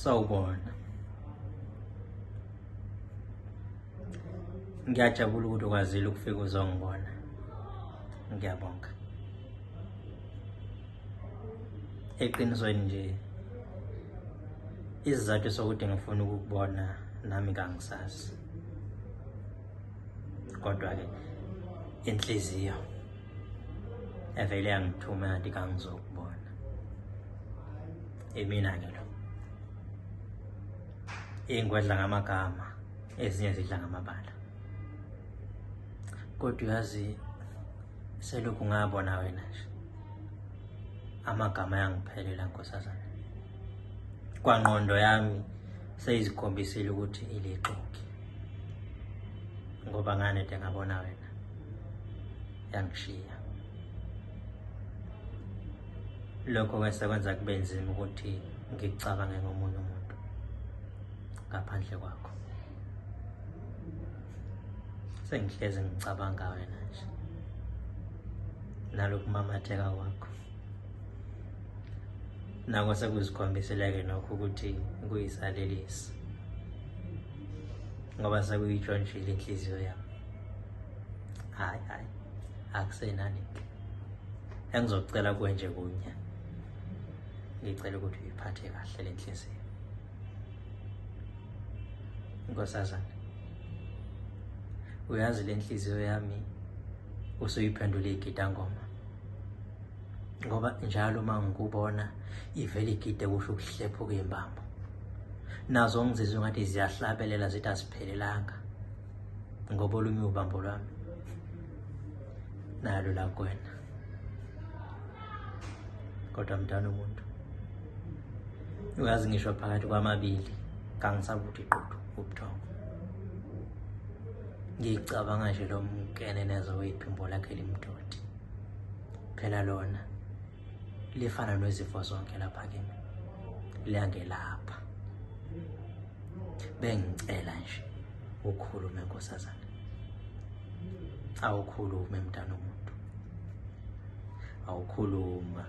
Sawubona. Ngiyajabula ukuthi ukwazile ukufika uzongibona. Ngiyabonga. Eqinisweni nje isizathu sokuthi ngifuna ukukubona nami kangisazi. Kodwa ke inhliziyo evele yangithuma ngathi kangizokubona. Emina ke lo. Ingwedla ngamagama, ezinye zidla ngamabala. Kodwa uyazi selokhu ngabona wena nje. Amagama yangiphelela Nkosazana. Kwangqondo yami seyizikhombisile ukuthi ilixoki. Ngoba nganede ngabona wena. Yangishiya. Lokho kwesekwenza kube nzima ukuthi ngikucabange ngomunye umuntu ngaphandle kwakho. Sengihlezi ngicabanga wena nje. Nalokumamatheka kwakho. Nako sekuzikhombisile nokho ukuthi kuyisalelisi. Ngoba sekuyitshontshile inhliziyo yami. Hayi, akusenani. Engizocela kuwe nje kunye. Ngicela ukuthi uyiphathe kahle lenhliziyo. Nkosazana. Uyazi lenhliziyo yami usuyiphendula igidangoma. Ngoba njalo mangikubona ivele igide kusho ukuhlepha kwimbambo. Nazo ngizizwe ngathi ziyahlabelela zithi asiphelelanga. Ngoba olunye ubambo lwami nalo la kuwena. Kodwa mntana umuntu. Uyazi ngisho phakathi kwamabili kangisabuthi qotho ubuthongo. Ngicabanga nje lo mkenenezo weyiphimbo lakhe limdodi. Phela lona lifana nezifo zonke lapha kimi. Liyangelapha. Bengicela nje ukhulume Nkosazana. Awukhulume mntana umuntu. Awukhuluma.